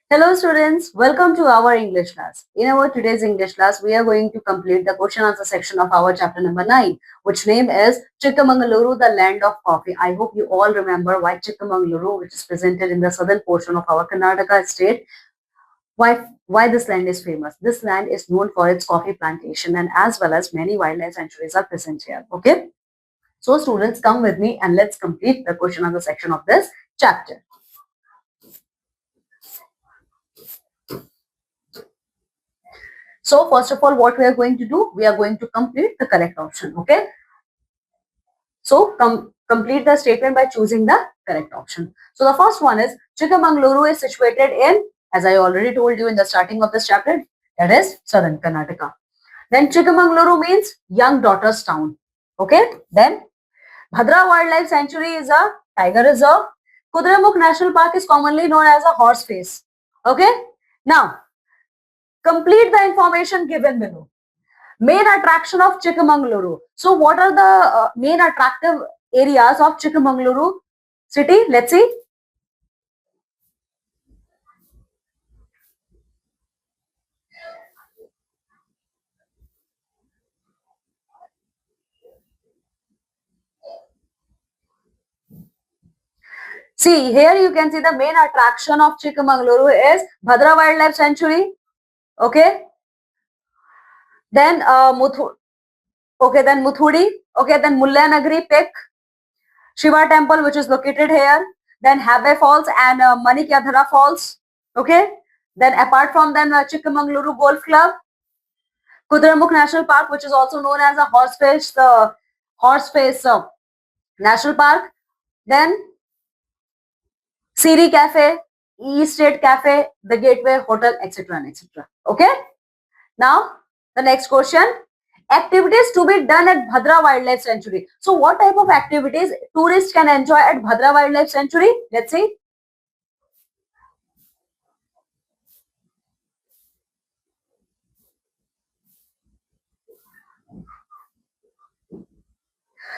Hello students, welcome to our English class. In our today's English class, we are going to complete the question answer section of our chapter number 9, which name is Chikmagaluru, the land of coffee. I hope you all remember why Chikmagaluru, which is presented in the southern portion of our Karnataka state, why this land is famous. This land is known for its coffee plantation and as well as many wildlife sanctuaries are present here. Okay. So students, come with me and let's complete the question answer section of this chapter. So first of all, what we are going to do, we are going to complete the correct option. Okay. So complete the statement by choosing the correct option. So the first one is Chikmagaluru is situated in, as I already told you in the starting of this chapter, that is southern Karnataka. Then Chikmagaluru means young daughter's town. Okay. Then Bhadra Wildlife Sanctuary is a tiger reserve. Kudremukh National Park is commonly known as a horse face. Okay. Now, complete the information given below. Main attraction of Chikmagaluru. So what are the main attractive areas of Chikmagaluru city? Let's see. See, here you can see the main attraction of Chikmagaluru is Bhadra Wildlife Sanctuary. Okay. Then then Muthudi. Okay, then Mullanagiri Peak, Shiva Temple, which is located here. Then Habe Falls and Manikyadhara Falls. Okay. Then apart from them, Chikmagaluru Golf Club, Kudremukh National Park, which is also known as a horse face National Park. Then Siri Cafe, East State Cafe, the Gateway Hotel, etc. and etc. Okay. Now the next question: activities to be done at Bhadra Wildlife Sanctuary. So, what type of activities tourists can enjoy at Bhadra Wildlife Sanctuary? Let's see.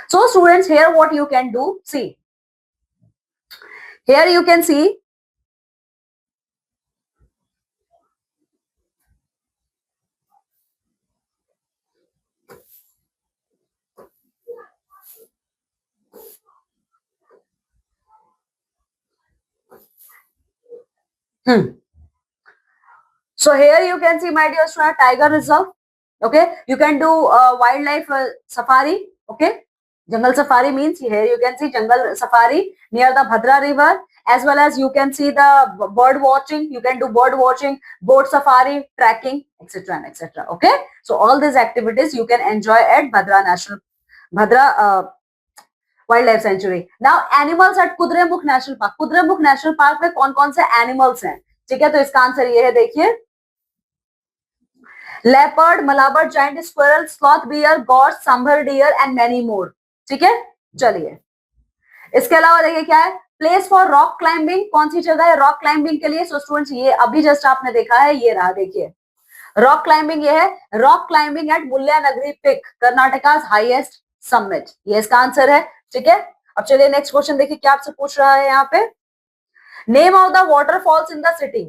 So, students, here what you can do, see. Here you can see So here you can see, my dear student, tiger reserve. Okay, you can do wildlife safari. Okay, jungle safari means here you can see jungle safari near the Bhadra river, as well as you can see the bird watching. You can do bird watching, boat safari, trekking, etc. and etc. Okay, so all these activities you can enjoy at Bhadra Wildlife Sanctuary. Now animals at Kudremukh national park. Kudremukh national park में कौन कौन से animals हैं? ठीक है, तो इसका answer ये है, देखिए, leopard, Malabar, giant squirrel, sloth bear, gaurs, sambar deer and many more. ठीक है, चलिए, इसके अलावा देखिए क्या है, प्लेस फॉर रॉक क्लाइंबिंग. कौन सी जगह है रॉक क्लाइंबिंग के लिए? सो स्टूडेंट्स, ये अभी जस्ट आपने देखा है, ये रहा, देखिए रॉक क्लाइंबिंग, ये है rock climbing at Mullayanagiri peak, Karnataka highest summit. ये इसका आंसर है. ठीक है, अब चलिए नेक्स्ट क्वेश्चन देखिए क्या आपसे पूछ रहा है यहाँ पे. Name of the waterfalls in the city.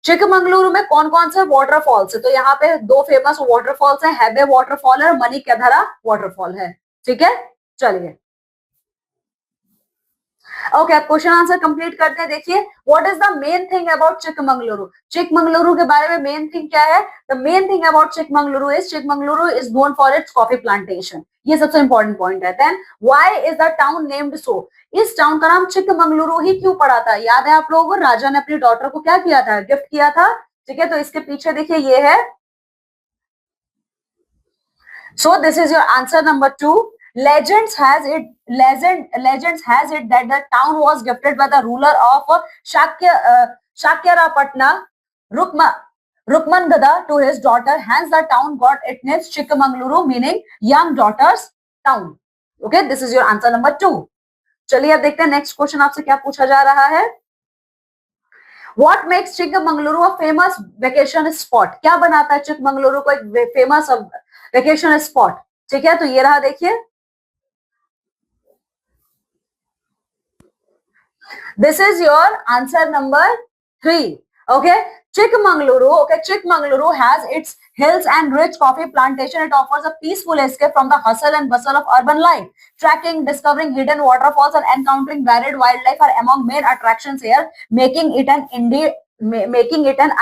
Chikmagaluru में कौन कौन से वाटरफॉल्स है? तो यहाँ पे दो फेमस वाटरफॉल्स है, हैबे वाटरफॉल है और मणिकैधरा वाटरफॉल है. ठीक है, चलिए, ओके, अब क्वेश्चन आंसर कंप्लीट करते हैं. देखिए, what is the main thing about Chikmagaluru. Chikmagaluru के बारे में मेन थिंग क्या है? The main thing about Chikmagaluru is known for its coffee plantation. ये सबसे इंपॉर्टेंट पॉइंट है. Then why is the town named so. इस टाउन का नाम चिकमंगलुरु ही क्यों पड़ा था? याद है आप लोगों को, राजा ने अपनी डॉटर को क्या किया था? गिफ्ट किया था. ठीक है, तो इसके पीछे देखिए ये है. So this is your answer number 2. Legends has it that the town was gifted by the ruler of Shakyarapatna, Rukmangada, to his daughter. Hence, the town got its name Chikmagaluru, meaning young daughter's town. Okay, this is your answer number 2. चलिए अब देखते हैं next question आपसे क्या पूछा जा रहा है. What makes Chikmagaluru a famous vacation spot? क्या बनाता है चिकमंगलुरु को एक फेमस वेकेशन स्पॉट? ठीक है, तो ये रहा, देखिए, this is your answer number 3. Okay, Chikmagaluru. Okay, Chikmagaluru has its hills and rich coffee plantation. It offers a peaceful escape from the hustle and bustle of urban life. Trekking, discovering hidden waterfalls, and encountering varied wildlife are among main attractions here, making it an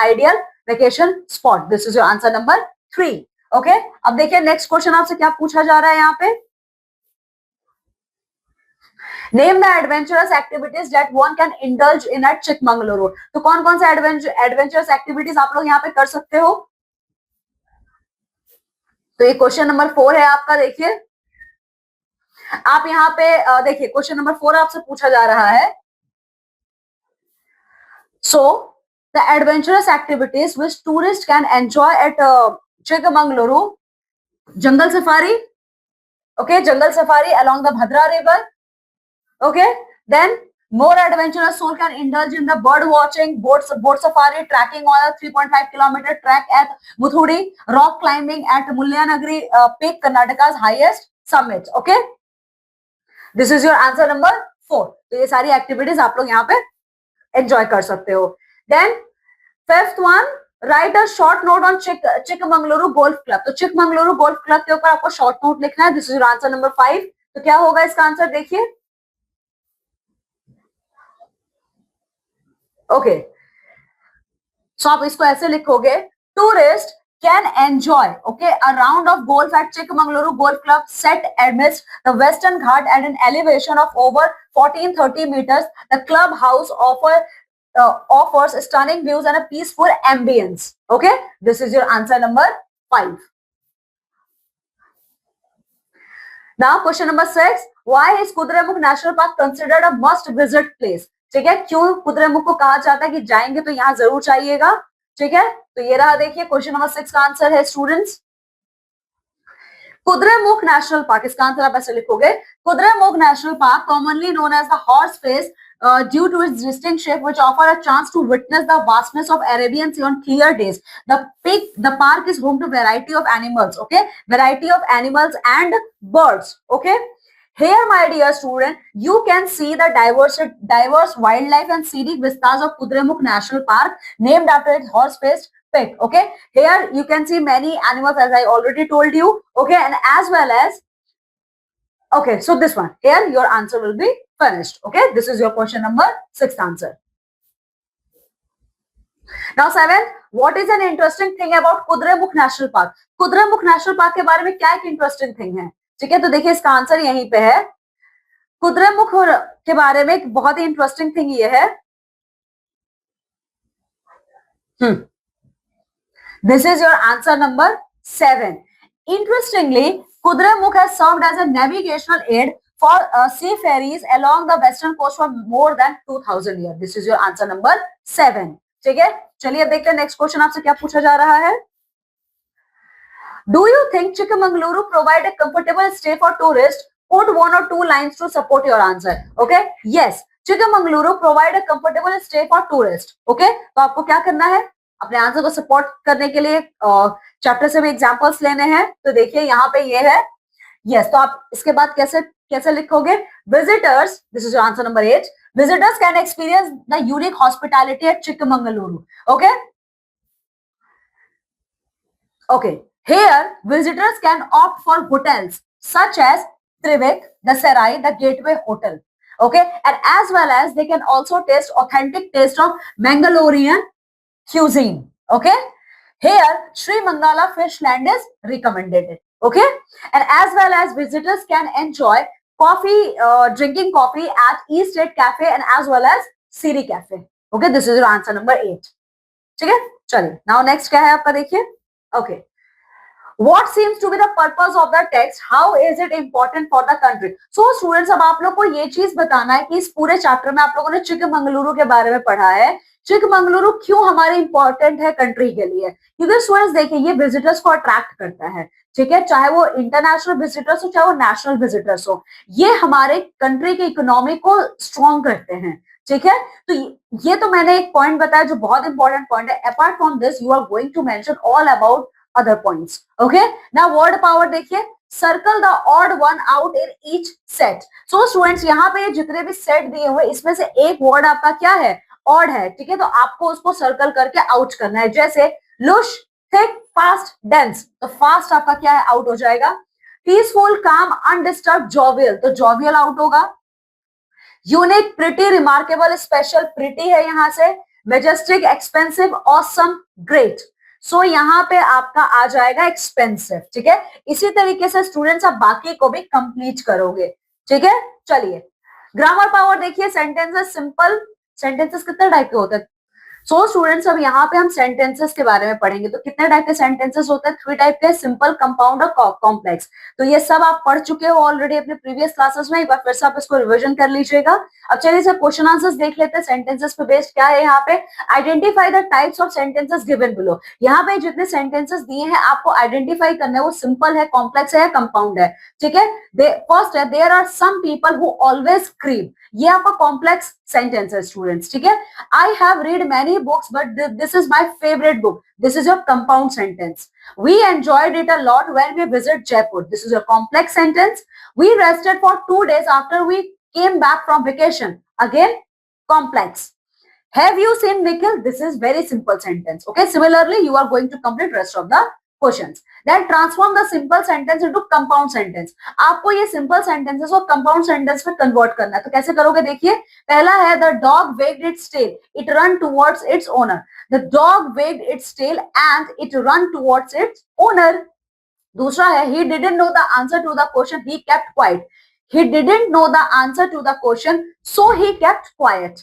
ideal vacation spot. This is your answer number 3. Okay, अब देखिए next question आपसे क्या पूछा जा रहा है यहाँ पे. Name the adventurous activities that one can indulge in at Chikmagaluru. तो कौन कौन सा एडवेंचरस एक्टिविटीज आप लोग यहाँ पे कर सकते हो. तो ये क्वेश्चन नंबर 4 है आपका. देखिए आप यहाँ पे देखिए क्वेश्चन नंबर 4 आपसे पूछा जा रहा है. So the adventurous activities which tourist can enjoy at Chikmagaluru. Jungle safari. Okay, jungle safari along the Bhadra river. Okay, then more adventurous soul can indulge in the bird watching, boat safari, trekking on a 3.5 kilometer trek at Muthudi, rock climbing at Mulyanagiri peak, Karnataka's highest summit. Okay, this is your answer number 4. तो ये सारी activities आप लोग यहाँ पे enjoy कर सकते हो. Then 5th one, right a short note on Chikmagaluru golf club. तो चिकमंगलुरु गोल्फ क्लब के ऊपर आपको शॉर्ट नोट लिखना है. This is your answer number 5. तो क्या होगा इसका आंसर देखिए. ओके, सो आप इसको ऐसे लिखोगे. Tourist can enjoy, okay, a round of golf at Chikmagaluru Golf Club set amidst the Western Ghat at an elevation of over 1430 meters. The clubhouse offers stunning views and a peaceful ambience. Okay, this is your answer number 5. Now question number 6. Why is Kudremukh National Park considered a must visit place? ठीक है, क्यों कुद्रेमुख को कहा जाता है कि जाएंगे तो यहाँ जरूर चाहिएगा. ठीक है, तो ये रहा. देखिए क्वेश्चन नंबर 6 का आंसर है स्टूडेंट्स कुद्रेमुख नेशनल पार्क. इसका आंसर आप ऐसे लिखोगे. Kudremukh national park commonly known as the horse face due to its distinct shape which offer a chance to witness the vastness of Arabian Sea on clear days. The park is home to variety of animals. Okay, variety of animals and birds. Okay, here my dear student, you can see the diverse wildlife and scenic vistas of Kudremukh National Park, named after its horse-faced pig. Okay, here you can see many animals as I already told you. Okay, and as well as, okay, so this one here your answer will be finished. Okay, this is your question number 6th answer. Now 7, what is an interesting thing about Kudremukh National Park? Kudremukh National Park के बारे में क्या एक interesting thing है. ठीक है, तो देखिए इसका आंसर यहीं पे है. कुद्रेमुख के बारे में एक बहुत ही इंटरेस्टिंग थिंग ये है. This is your answer number 7. Interestingly, Kudremukh has served as a navigational aid for seafarers along the western coast for more than 2000 years. This is your answer number 7. ठीक है, चलिए अब देखते हैं नेक्स्ट क्वेश्चन आपसे क्या पूछा जा रहा है. Do you think Chikmagaluru provide a comfortable stay for tourists? Put 1 or 2 lines to support your answer. Okay, yes, Chikmagaluru provide a comfortable stay for tourists. Okay, तो आपको क्या करना है, अपने आंसर को सपोर्ट करने के लिए चैप्टर से भी एग्जांपल्स लेने हैं. तो देखिए यहाँ पे ये है. यस, तो आप इसके बाद कैसे लिखोगे. Visitors, this is your answer number 8. Visitors can experience the unique hospitality at Chikmagaluru. Okay, okay. Here, visitors can opt for hotels such as Trivik, the Serai, the Gateway Hotel. Okay, and as well as they can also taste authentic taste of Mangalorean cuisine. Okay, here Sri Mangala Fish Land is recommended. Okay, and as well as visitors can enjoy drinking coffee at East State Cafe and as well as Siri Cafe. Okay, this is your answer number 8. ठीक है, चलिए now next क्या है आपका देखिए. Okay, what seems to be the purpose of the text? How is it important for the country? So students, अब आप लोग को ये चीज बताना है कि इस पूरे चैप्टर में आप लोगों ने चिकमंगलुरु के बारे में पढ़ा है. चिकमंगलुरु क्यों हमारे इंपॉर्टेंट है कंट्री के लिए, क्योंकि स्टूडेंट्स देखिए ये विजिटर्स को अट्रैक्ट करता है. ठीक है, चाहे वो इंटरनेशनल विजिटर्स हो चाहे वो नेशनल विजिटर्स हो, ये हमारे कंट्री के इकोनॉमी को स्ट्रॉन्ग करते हैं. ठीक है, तो ये तो मैंने एक पॉइंट बताया जो बहुत इंपॉर्टेंट पॉइंट है. Apart from this you are going to mention all about other points. Okay, now word power देखिए. Circle the odd one out in each set. So students, यहाँ पे जितने भी सेट दिए हुए इसमें से एक वर्ड आपका क्या है, ऑड है, ठीक है, तो आपको उसको सर्कल करके आउट करना है। जैसे लुश, थिक, फास्ट, डेंस, तो फास्ट आपका क्या है, आउट हो जाएगा। पीसफुल, काम, अनडिस्टर्ब, जोवियल, तो जोवियल आउट होगा। Unique, pretty, remarkable, special, pretty है यहां से। मेजेस्टिक, एक्सपेंसिव, ऑसम, ग्रेट, सो यहाँ पे आपका आ जाएगा एक्सपेंसिव, ठीक है। इसी तरीके से स्टूडेंट्स आप बाकी को भी कंप्लीट करोगे, ठीक है। चलिए ग्रामर पावर देखिए, सेंटेंसेस सिंपल, सेंटेंसेस कितने टाइप के होते हैं। सो स्टूडेंट्स अब यहाँ पे हम सेंटेंसेस के बारे में पढ़ेंगे। तो कितने टाइप के सेंटेंसेस होते हैं, 3 टाइप के, सिंपल, कंपाउंड और कॉम्प्लेक्स। तो ये सब आप पढ़ चुके हो ऑलरेडी अपने प्रीवियस क्लासेस में, एक बार फिर से आप इसको रिवीजन कर लीजिएगा। अब चलिए सर क्वेश्चन आंसर्स देख लेते हैं। सेंटेंसेस पे बेस्ड क्या है यहाँ पे, identify the types of sentences given below. यहाँ पे जितने सेंटेंसेस दिए हैं आपको आइडेंटिफाई करना है, वो सिंपल है, कॉम्प्लेक्स है या कंपाउंड है, ठीक है। फर्स्ट है, there are some people who always scream, ये आपका कॉम्प्लेक्स सेंटेंस है स्टूडेंट्स, ठीक है। I have read many books but this is my favourite book, this is your compound sentence. We enjoyed it a lot when we visit Jaipur, this is your complex sentence. We rested for 2 days after we came back from vacation, again complex. Have you seen Nikhil? This is very simple sentence. Okay. Similarly, you are going to complete rest of the questions. Then transform the simple sentence into compound sentence. आपको ये simple sentences को compound sentence में convert करना है। तो कैसे करोगे देखिए, पहला है the dog wagged its tail. It ran towards its owner. The dog wagged its tail and it ran towards its owner. दूसरा है he didn't know the answer to the question. He kept quiet. He didn't know the answer to the question, so he kept quiet.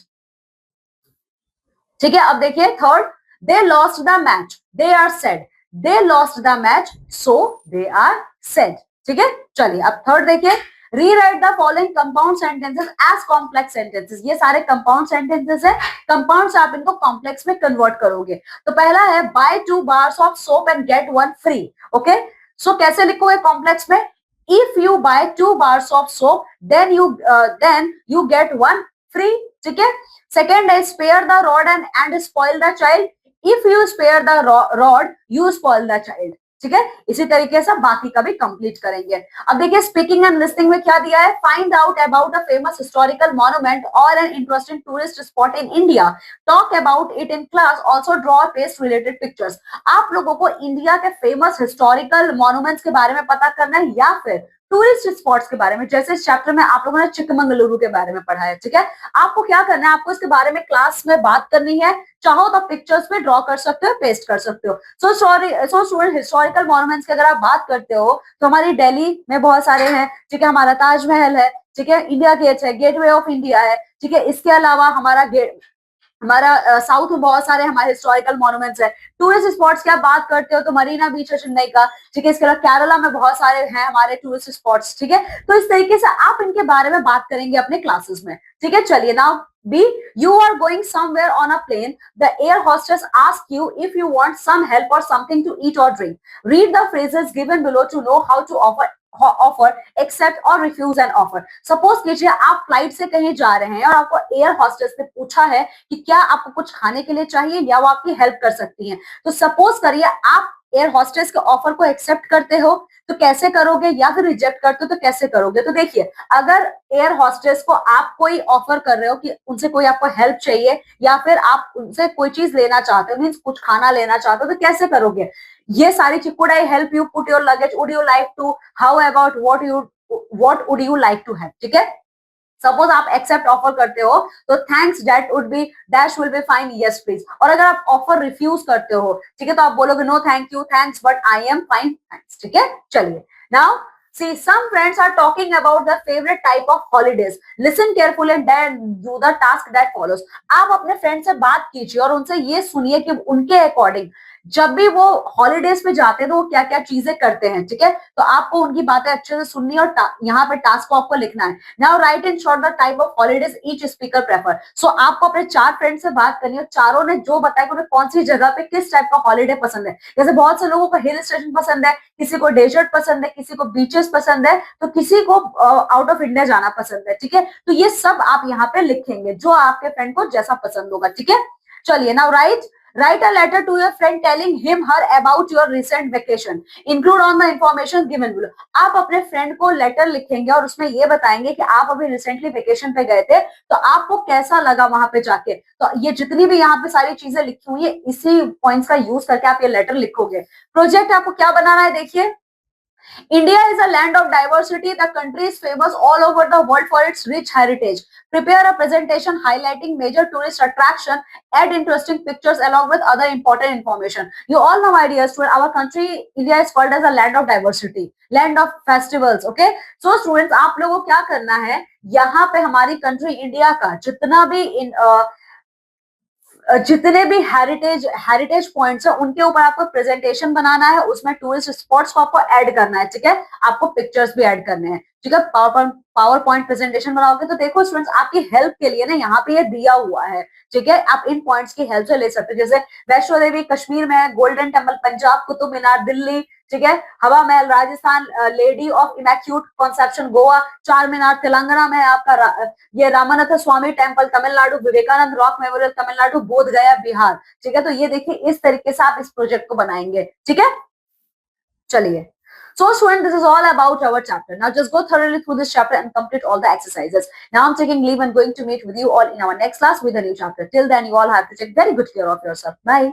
ठीक है। अब देखिए third, they lost the match, they are sad, they lost the match, so they are sad, ठीक है। चलिए अब third देखिए, rewrite the following compound sentences as complex sentences. ये सारे कंपाउंड सेंटेंसेस है, कंपाउंड से आप इनको कॉम्प्लेक्स में कन्वर्ट करोगे। तो पहला है buy 2 bars of soap and get 1 free. Okay, so कैसे लिखोगे कॉम्प्लेक्स में, if you buy 2 bars of soap then you get 1 free, ठीक है। सेकेंड है spare the rod and spoil the child, if you spare the rod you spoil the child, ठीक है। इसी तरीके से बाकी का भी कंप्लीट करेंगे। अब देखिए स्पीकिंग एंड लिसनिंग में क्या दिया है, find out about a famous historical monument और an interesting tourist spot in India, talk about it in class, also draw paste related pictures. आप लोगों को इंडिया के फेमस हिस्टोरिकल मॉन्यूमेंट्स के बारे में पता करना है या फिर टूरिस्ट स्पॉट्स के बारे में। जैसे इस चैप्टर में आप लोगों ने चिकमंगलुरु के बारे में पढ़ा है, ठीक है। आपको क्या करना है, आपको इसके बारे में क्लास में बात करनी है, चाहो तो पिक्चर्स में ड्रॉ कर सकते हो, पेस्ट कर सकते हो। सो स्टूडेंट हिस्टोरिकल मॉन्यूमेंट्स की अगर आप बात करते हो तो हमारी दिल्ली में बहुत सारे हैं, ठीक है। हमारा ताजमहल है, ठीक है, इंडिया गेट है, गेटवे ऑफ इंडिया है, ठीक है। इसके अलावा हमारा साउथ में बहुत सारे हमारे हिस्टोरिकल मॉन्यूमेंट्स है। टूरिस्ट स्पॉट्स की आप बात करते हो तो मरीना बीच है चेन्नई का, ठीक है। इसके अलावा केरला में बहुत सारे हैं हमारे टूरिस्ट स्पॉट्स, ठीक है। तो इस तरीके से आप इनके बारे में बात करेंगे अपने क्लासेस में, ठीक है। चलिए now B, you are going somewhere on a plane, the air hostess asks you if you want some help or something to eat or drink. Read the phrases given below to know how to offer, accept or refuse an offer. Suppose कीजिए आप flight से कहीं जा रहे हैं और आपको air hostess ने पूछा है कि क्या आपको कुछ खाने के लिए चाहिए या वो आपकी हेल्प कर सकती हैं। तो सपोज करिए आप एयर हॉस्टेस के ऑफर को एक्सेप्ट करते हो तो कैसे करोगे, या फिर रिजेक्ट करते हो तो कैसे करोगे। तो देखिए अगर एयर हॉस्टेस को आप कोई ऑफर कर रहे हो कि उनसे कोई आपको हेल्प चाहिए या फिर आप उनसे कोई चीज लेना चाहते हो, मीन्स कुछ खाना लेना चाहते हो, तो कैसे करोगे। ये सारी चीज, could I help you put your luggage, would you like to, how about what would you like to have, ठीक है। सपोज आप एक्सेप्ट ऑफर करते हो तो thanks that would be dash will be fine, yes please. और अगर आप offer refuse करते हो, ठीक है, तो आप बोलोगे no thank you, thanks but I am fine, thanks, ठीक है। चलिए now see some friends are talking about their favorite type of holidays, listen carefully and then do the task that follows। आप अपने फ्रेंड से बात कीजिए और उनसे ये सुनिए कि उनके अकॉर्डिंग जब भी वो हॉलीडेज पे जाते हैं तो वो क्या क्या चीजें करते हैं, ठीक है। तो आपको उनकी बातें अच्छे से सुननी और यहाँ पे टास्क को आपको लिखना है। Now write in short the type of holidays each speaker prefer. So आपको अपने 4 फ्रेंड से बात करनी है, चारों ने जो बताया कि उन्हें कौन सी जगह पे किस टाइप का हॉलीडे पसंद है। जैसे बहुत से लोगों को हिल स्टेशन पसंद है, किसी को डेजर्ट पसंद है, किसी को बीचेस पसंद है, तो किसी को आउट ऑफ इंडिया जाना पसंद है, ठीक है। तो ये सब आप यहाँ पे लिखेंगे जो आपके फ्रेंड को जैसा पसंद होगा, ठीक है। चलिए now right Write a letter to your friend telling him her about your recent vacation. Include on the information given below. आप अपने फ्रेंड को लेटर लिखेंगे और उसमें ये बताएंगे कि आप अभी रिसेंटली वेकेशन पे गए थे, तो आपको कैसा लगा वहां पे जाके। तो ये जितनी भी यहाँ पे सारी चीजें लिखी हुई है, इसी पॉइंट्स का यूज करके आप ये लेटर लिखोगे। प्रोजेक्ट आपको क्या बनाना है, देखिए। India is a land of diversity. The country is famous all over the world for its rich heritage. Prepare a presentation highlighting major tourist attraction. Add interesting pictures along with other important information. You all know, my dear students, our country India is called as a land of diversity, land of festivals. Okay, so students, आप लोगों को क्या करना है, यहाँ पे हमारी country India का जितना भी जितने भी हेरिटेज पॉइंट्स है उनके ऊपर आपको प्रेजेंटेशन बनाना है, उसमें टूरिस्ट स्पॉट्स को आपको ऐड करना है, ठीक है। आपको पिक्चर्स भी ऐड करने हैं, ठीक है। पावर पॉइंट प्रेजेंटेशन बनाओगे तो देखो स्टूडेंट्स, आपकी हेल्प के लिए ना यहाँ पे ये दिया हुआ है, ठीक है। आप इन पॉइंट्स की हेल्प से ले सकते हो, जैसे वैष्णो देवी कश्मीर में है, गोल्डन टेम्पल पंजाब, कुतुब मीनार दिल्ली, ठीक है, Hawa Mahal Rajasthan, Lady of Immaculate Conception Goa, Char Minar Telangana में है आपका, ये Ramanathaswamy Temple Tamil Nadu, Vivekananda Rock Memorial Tamil Nadu, Bodh Gaya Bihar, ठीक है। तो ये देखिए इस तरीके से आप इस प्रोजेक्ट को बनाएंगे, ठीक है। चलिए, so student, this is all about our chapter. Now just go thoroughly through this chapter and complete all the exercises. Now I'm taking leave and going to meet with you all in our next class with a new chapter. Till then, you all have to take very good care of yourself. Bye.